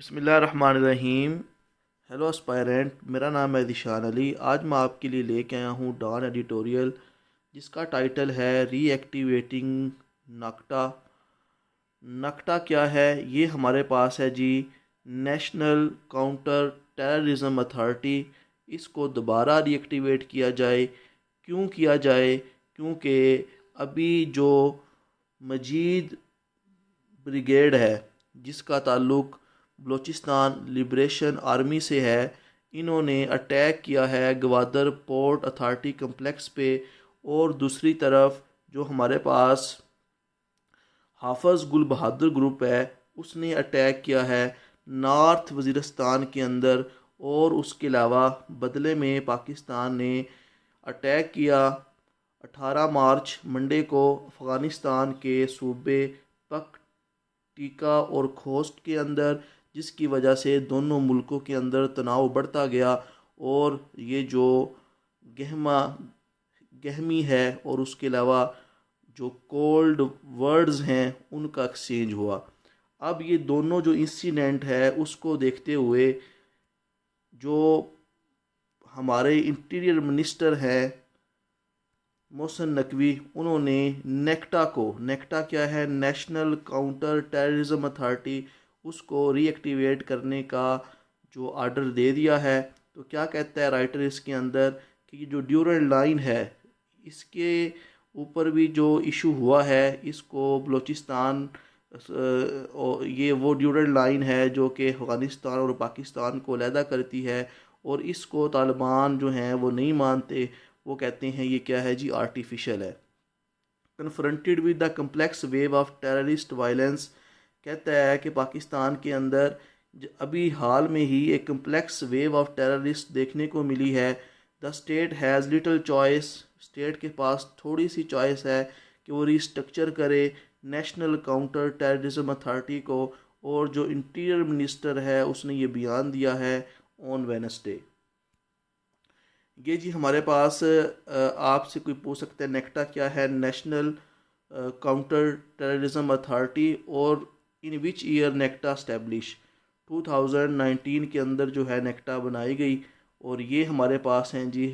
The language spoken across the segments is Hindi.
बिस्मिल्लाहिर्रहमानिर्रहीम। हेलो एस्पायरेंट, मेरा नाम है दिशान अली। आज मैं आपके लिए लेके आया हूँ डॉन एडिटोरियल, जिसका टाइटल है रीएक्टिवेटिंग नक्टा। नक्टा क्या है? ये हमारे पास है जी नेशनल काउंटर टेररिज्म अथॉरिटी। इसको दोबारा रीएक्टिवेट किया जाए। क्यों किया जाए? क्योंकि अभी जो मजीद ब्रिगेड है, जिसका ताल्लुक बलूचिस्तान लिबरेशन आर्मी से है, इन्होंने अटैक किया है गवादर पोर्ट अथॉरिटी कम्प्लेक्स पे। और दूसरी तरफ जो हमारे पास हाफज गुल बहादुर ग्रुप है, उसने अटैक किया है नॉर्थ वज़ीरिस्तान के अंदर। और उसके अलावा बदले में पाकिस्तान ने अटैक किया 18 मार्च मंडे को अफ़गानिस्तान के सूबे पकटीका और खोस्ट के अंदर, जिसकी वजह से दोनों मुल्कों के अंदर तनाव बढ़ता गया। और ये जो गहमा गहमी है और उसके अलावा जो कोल्ड वर्ड्स हैं, उनका एक्सचेंज हुआ। अब ये दोनों जो इंसिडेंट है, उसको देखते हुए जो हमारे इंटीरियर मिनिस्टर हैं मोहसिन नकवी, उन्होंने नेक्टा क्या है, नेशनल काउंटर टेररिज्म अथॉरिटी, उसको रीएक्टिवेट करने का जो आर्डर दे दिया है। तो क्या कहता है राइटर इसके अंदर कि जो ड्यूरल लाइन है, इसके ऊपर भी जो इशू हुआ है, इसको बलूचिस्तान ये वो ड्यूरल लाइन है जो कि अफ़गानिस्तान और पाकिस्तान को अलहदा करती है। और इसको तालिबान जो हैं वो नहीं मानते। वो कहते हैं ये क्या है जी, आर्टिफिशियल है। Confronted with the complex wave of terrorist violence, कहता है कि पाकिस्तान के अंदर अभी हाल में ही एक कम्प्लेक्स वेव ऑफ टेररिस्ट देखने को मिली है। The state has little choice, state के पास थोड़ी सी चॉइस है कि वो रिस्ट्रक्चर करे नेशनल काउंटर टेररिज्म अथॉरिटी को। और जो इंटीरियर मिनिस्टर है, उसने ये बयान दिया है ऑन वेनसडे। ये जी हमारे पास आपसे कोई पूछ सकता है नेक्टा क्या है, नेशनल काउंटर टेररिज्म अथॉरिटी, और इन विच ईयर नेक्टा स्टैब्लिश। 2019 के अंदर जो है नेक्टा बनाई गई। और ये हमारे पास हैं जी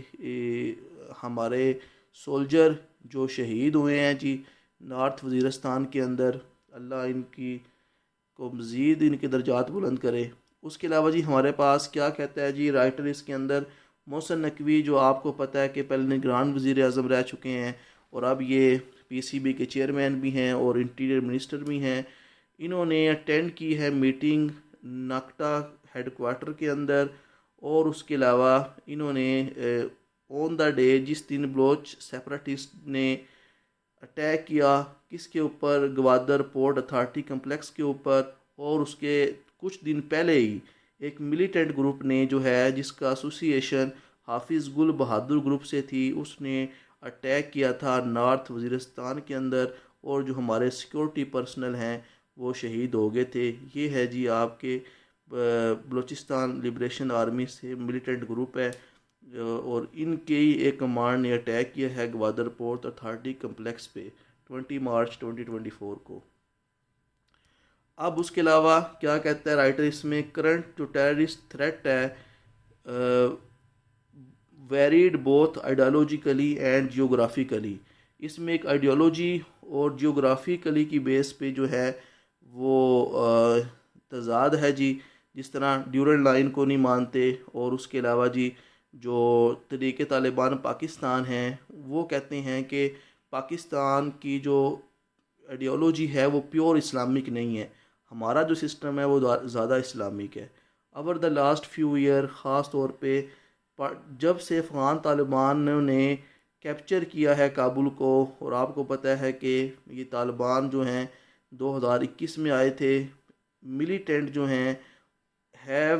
हमारे सोल्जर जो शहीद हुए हैं जी नॉर्थ वज़ीरिस्तान के अंदर। अल्लाह इनकी को मज़ीद इनके दर्जात बुलंद करे। उसके अलावा जी हमारे पास क्या कहता है जी राइटर इसके अंदर, मोहसिन नकवी, जो आपको पता है कि पहले निगरान वज़ीर आज़म रह चुके हैं और अब ये पीसीबी के चेयरमैन भी हैं और इंटीरियर मिनिस्टर भी हैं। इन्होंने अटेंड की है मीटिंग नाक्टा हेडक्वार्टर के अंदर। और उसके अलावा इन्होंने ऑन द डे, जिस दिन बलोच सेपरेटिस्ट ने अटैक किया, किसके ऊपर, गवादर पोर्ट अथॉरिटी कम्प्लेक्स के ऊपर। और उसके कुछ दिन पहले ही एक मिलिटेंट ग्रुप ने जो है, जिसका एसोसिएशन हाफिज़ गुल बहादुर ग्रुप से थी, उसने अटैक किया था नॉर्थ वज़ीरिस्तान के अंदर। और जो हमारे सिक्योरिटी पर्सनल हैं वो शहीद हो गए थे। ये है जी आपके बलूचिस्तान लिबरेशन आर्मी से मिलिटेंट ग्रुप है। और इनके ही एक कमांड ने अटैक किया है ग्वादर पोर्ट अथॉरिटी कम्प्लेक्स पे 20 मार्च 2024 को। अब उसके अलावा क्या कहता है राइटर इसमें, करंट जो टेररिस्ट थ्रेट है varied both ideologically and geographically. इसमें एक आइडियोलॉजी और जियोग्राफिकली की बेस पे जो है वो तजाद है जी। जिस तरह ड्यूरल लाइन को नहीं मानते, और उसके अलावा जी जो तरीके तालिबान पाकिस्तान हैं, वो कहते हैं कि पाकिस्तान की जो आइडियोलॉजी है वो प्योर इस्लामिक नहीं है। हमारा जो सिस्टम है वो ज़्यादा इस्लामिक है। Over the last few year, ख़ास तौर पे जब से अफ़गान तालिबान ने कैप्चर किया है काबुल को, और आपको पता है कि ये तालिबान जो हैं 2021 में आए थे, मिलिटेंट जो हैं हैव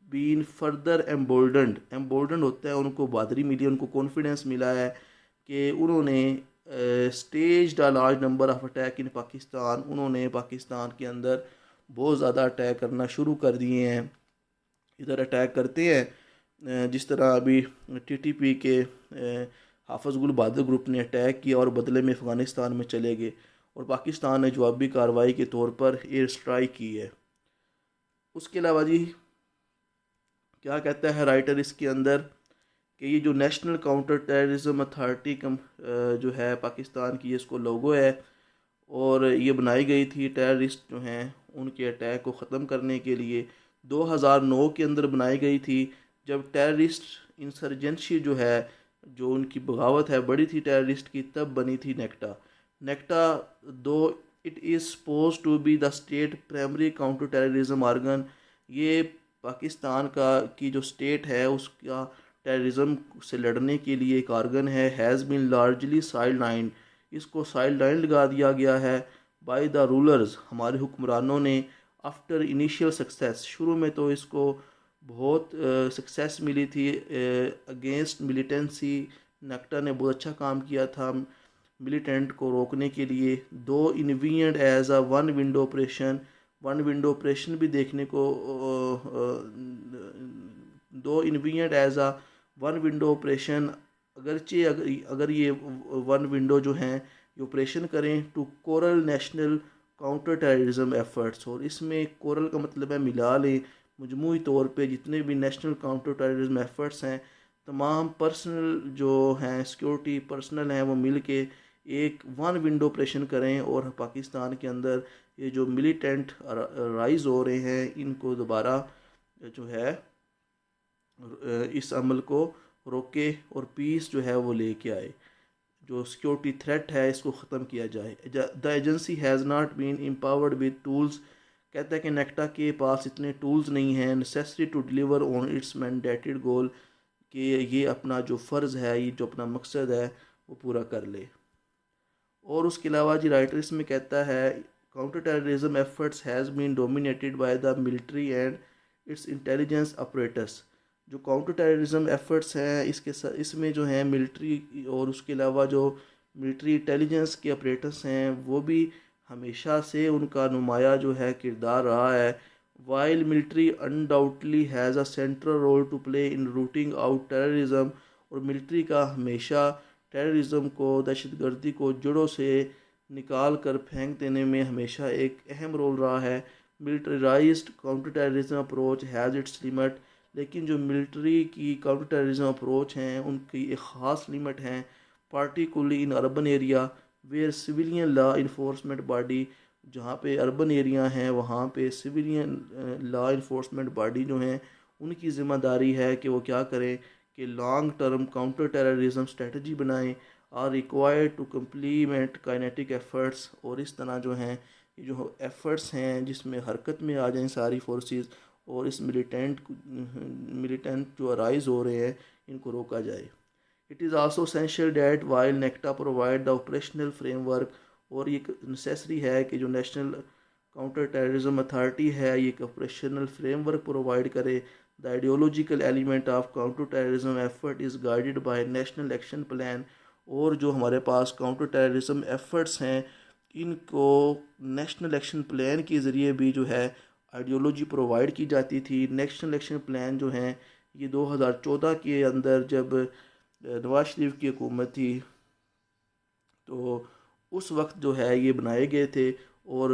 बीन फर्दर एम्बोल्डन होता है, उनको बहादुरी मिली, उनको कॉन्फिडेंस मिला है कि उन्होंने stage the large number of attack in Pakistan. उन्होंने पाकिस्तान के अंदर बहुत ज़्यादा अटैक करना शुरू कर दिए हैं। इधर अटैक करते हैं जिस तरह अभी टीटीपी के हाफिज़ गुल बहादुर ग्रुप ने अटैक किया और बदले में अफ़गानिस्तान में चले गए। और पाकिस्तान ने जवाबी कार्रवाई के तौर पर एयर स्ट्राइक की है। उसके अलावा जी क्या कहता है राइटर इसके अंदर कि ये जो नेशनल काउंटर टेररिज्म अथॉरिटी जो है पाकिस्तान की, इसको लोगो है और ये बनाई गई थी टेररिस्ट जो हैं उनके अटैक को ख़त्म करने के लिए। 2009 के अंदर बनाई गई थी, जब टेररिस्ट इंसर्जेंसी जो है, जो उनकी बगावत है बड़ी थी टेररिस्ट की, तब बनी थी NACTA. NACTA though it is suppose to be the state primary counter terrorism organ, ये पाकिस्तान का की जो स्टेट है उसका टेररिज्म से लड़ने के लिए एक ऑर्गन है। Has been largely side line, इसको साइड लाइन लगा दिया गया है बाय द रूलर्स, हमारे हुक्मरानों ने। आफ्टर इनिशियल सक्सेस, शुरू में तो इसको बहुत सक्सेस मिली थी अगेंस्ट मिलिटेंसी। नक्टा ने बहुत अच्छा काम किया था मिलिटेंट को रोकने के लिए। दो इन्वीएंट as a one window operation, one window operation भी देखने को दो इन्वीएंट as a one window operation, अगरचे अगर ये वन विंडो जो हैं ये ऑपरेशन करें to corral national counter terrorism efforts, और इसमें कोरल का मतलब है मिला लें, मजमूई तौर पे जितने भी नेशनल काउंटर टेररिज्म एफर्ट्स हैं, तमाम पर्सनल जो हैं सिक्योरिटी पर्सनल हैं वो मिल के एक वन विंडो ऑपरेशन करें और पाकिस्तान के अंदर ये जो मिलिटेंट राइज हो रहे हैं इनको दोबारा जो है इस अमल को रोके और पीस जो है वो लेके आए, जो सिक्योरिटी थ्रेट है इसको ख़त्म किया जाए। The agency has not been empowered with tools, कहता है कि नेक्टा के पास इतने टूल्स नहीं हैं necessary to deliver on its mandated goal, कि ये अपना जो फ़र्ज़ है, ये जो अपना मकसद है वो पूरा कर ले। और उसके अलावा जी राइटर इसमें कहता है counter terrorism efforts has been dominated by the military and its intelligence operators, जो काउंटर टेररिज्म एफर्ट्स हैं इसमें जो हैं मिलिट्री और उसके अलावा जो मिलिट्री इंटेलिजेंस के ऑपरेटर्स हैं वो भी हमेशा से उनका नुमाया जो है किरदार रहा है। While military undoubtedly has a central role to play in rooting out terrorism, और मिलिट्री का हमेशा टेररिज्म को, दहशतगर्दी को जड़ों से निकाल कर फेंक देने में हमेशा एक अहम रोल रहा है। Militarized counter terrorism approach has its limit, लेकिन जो मिलिट्री की काउंटर टेररिज्म अप्रोच हैं उनकी एक ख़ास लिमिट हैं, particularly in urban area where civilian law enforcement body, जहाँ पे अर्बन एरिया हैं वहाँ पे सिविलियन लॉ इन्फोर्समेंट बॉडी जो हैं उनकी ज़िम्मेदारी है कि वो क्या करें कि long term counter terrorism strategy बनाएं, are required to complement kinetic efforts, और इस तरह जो हैं ये जो एफर्ट्स हैं जिसमें हरकत में आ जाएं सारी फोर्सेस और इस मिलिटेंट जो अराइज हो रहे हैं इनको रोका जाए। It is also essential that while NACTA provide the operational framework, और ये नेसेसरी है कि जो नेशनल काउंटर टेररिज्म अथॉरिटी है ये एक ऑपरेशनल फ्रेमवर्क प्रोवाइड करे। The ideological element of counter terrorism effort is guided by national action plan, और जो हमारे पास काउंटर टेररिज्म एफर्ट्स हैं इनको नेशनल एक्शन प्लान के ज़रिए भी जो है आइडियोलॉजी प्रोवाइड की जाती थी। नेशनल एक्शन प्लान जो हैं ये 2014 के अंदर जब नवाज शरीफ की हुकूमत थी तो उस वक्त जो है ये बनाए गए थे, और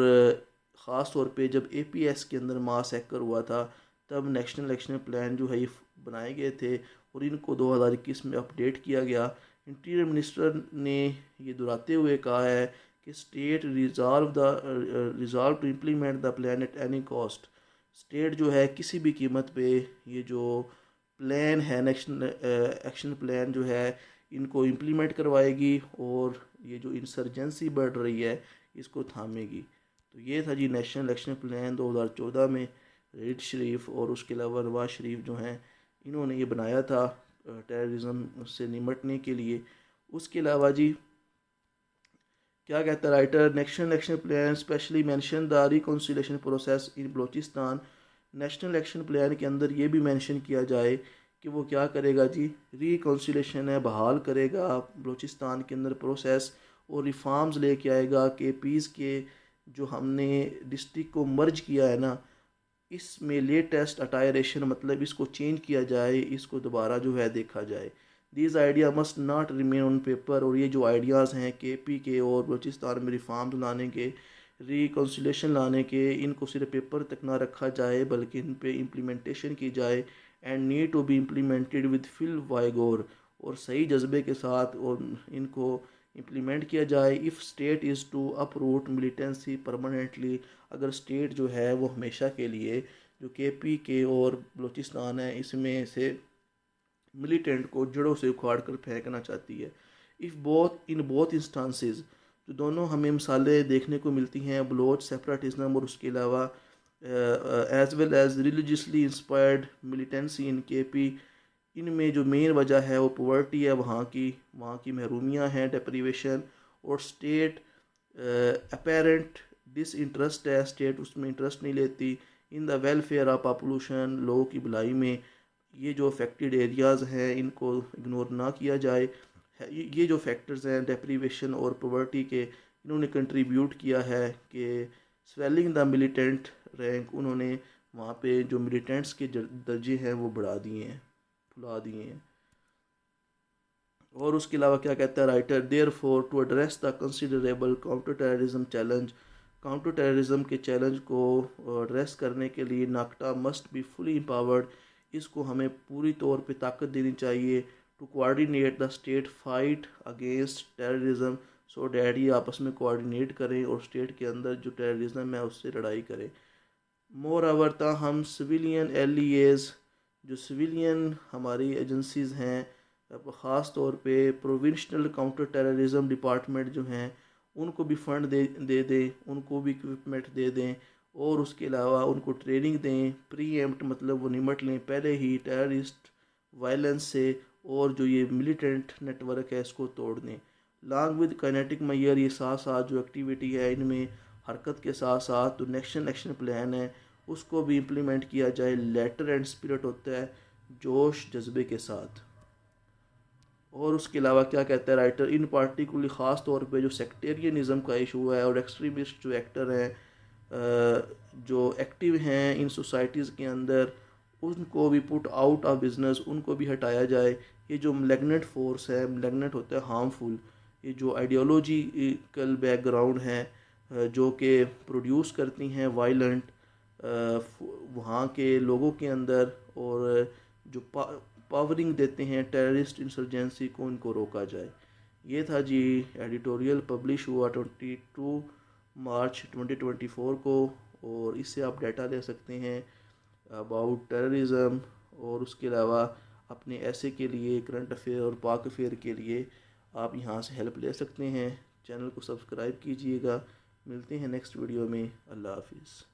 ख़ास तौर पे जब APS के अंदर मास हैकर हुआ था तब नेशनल एक्शन प्लान जो है ये बनाए गए थे और इनको 2021 में अपडेट किया गया। इंटीरियर मिनिस्टर ने ये दोहराते हुए कहा है कि state resolve to implement the plan at any cost, state जो है किसी भी कीमत पे ये जो प्लान है नेशनल एक्शन प्लान जो है इनको इम्प्लीमेंट करवाएगी और ये जो इंसर्जेंसी बढ़ रही है इसको थामेगी। तो ये था जी नेशनल एक्शन प्लान 2014 में रीड शरीफ और उसके अलावा नवाज शरीफ जो हैं इन्होंने ये बनाया था टेररिज्म से निमटने के लिए। उसके अलावा जी क्या कहता है writer, national action plan specially mention the reconciliation process in Balochistan, national action plan के अंदर ये भी मेंशन किया जाए कि वो क्या करेगा जी, रिकॉन्सिलेशन है बहाल करेगा बलूचिस्तान के अंदर प्रोसेस और रिफॉर्म्स लेके आएगा कि पीस के जो हमने डिस्ट्रिक्ट को मर्ज किया है ना इसमें लेटेस्ट अटायरेशन मतलब इसको चेंज किया जाए, इसको दोबारा जो है देखा जाए। These idea must not remain on paper, और ये जो आइडियाज़ हैं KP के और बलूचिस्तान में रिफॉर्म्स लाने के, रिकॉन्सिलेशन लाने के इनको सिर्फ पेपर तक ना रखा जाए बल्कि इन पे इम्प्लीमेंटेशन की जाए and need to be implemented with full vigour, और सही जज्बे के साथ और इनको इम्प्लीमेंट किया जाए। If state is to uproot militancy permanently, अगर स्टेट जो है वो हमेशा के लिए जो KPK और बलूचिस्तान है इसमें से मिलिटेंट को जड़ों से उखाड़ कर फेंकना चाहती है। If both in both instances, जो दोनों हमें मिसालें देखने को मिलती हैं बलोच सेपरेटिज्म और उसके अलावा as well as religiously inspired militancy in KP, इनमें जो मेन वजह है वो पॉवर्टी है, वहाँ की महरूमियाँ हैं, डेप्रीवेशन, और स्टेट अपेरेंट डिस इंटरेस्ट है, स्टेट उसमें इंटरेस्ट नहीं लेती। In the welfare of population, लोगों की भलाई में ये जो अफेक्टेड एरियाज़ हैं इनको इग्नोर ना किया जाए। ये जो फैक्टर्स हैं डेप्रीवेशन और पॉवर्टी के, इन्होंने कंट्रीब्यूट किया है कि स्वेलिंग द मिलिटेंट रैंक, उन्होंने वहाँ पे जो मिलिटेंट्स के दर्जे हैं वो बढ़ा दिए हैं, फुला दिए हैं। और उसके अलावा क्या कहता है writer, therefore to address the considerable counter terrorism challenge, counter terrorism के चैलेंज को एड्रेस करने के लिए NACTA must be fully empowered, इसको हमें पूरी तौर पे ताकत देनी चाहिए to coordinate the state fight against terrorism, so that ये आपस में कोऑर्डिनेट करें और स्टेट के अंदर जो टेररिज्म है उससे लड़ाई करें। मोर ओवर हम सिविलियन LEAs, जो सिविलियन हमारी एजेंसीज़ हैं, ख़ास तौर पे प्रोविंशनल काउंटर टेररिज्म डिपार्टमेंट जो हैं उनको भी फ़ंड दे दें, उनको भी इक्विपमेंट दे दें, और उसके अलावा उनको ट्रेनिंग दें। प्री एम्प्ट मतलब वो निमट लें पहले ही टेररिस्ट वायलेंस से, और जो ये मिलिटेंट नेटवर्क है इसको तोड़ दें। लॉन्ग विद काइनेटिक मैयर, ये साथ साथ जो एक्टिविटी है इनमें हरकत के साथ साथ जो नेक्स्ट एक्शन प्लान है उसको भी इम्प्लीमेंट किया जाए। लेटर एंड स्पिरिट होता है जोश जज्बे के साथ। और उसके अलावा क्या कहता है राइटर, इन पार्टिकुलरली ख़ास तौर पे जो सेक्टेरियनिज़म का इशू है और एक्सट्रीमिस्ट जो एक्टर हैं जो एक्टिव हैं इन सोसाइटीज़ के अंदर, उनको भी पुट आउट ऑफ बिजनेस, उनको भी हटाया जाए। ये जो मैग्नेट फोर्स है, मैग्नेट होता है हार्मफुल, ये जो आइडियोलॉजिकल बैकग्राउंड है जो कि प्रोड्यूस करती हैं वायलेंट वहाँ के लोगों के अंदर, और जो पावरिंग देते हैं टेररिस्ट इंसर्जेंसी को, इनको रोका जाए। ये था जी एडिटोरियल, पब्लिश हुआ 22 मार्च 2024 को, और इससे आप डाटा ले सकते हैं अबाउट टेररिज्म, और उसके अलावा अपने ऐसे के लिए करंट अफेयर और पाक अफेयर के लिए आप यहाँ से हेल्प ले सकते हैं। चैनल को सब्सक्राइब कीजिएगा। मिलते हैं नेक्स्ट वीडियो में। अल्लाह हाफिज़।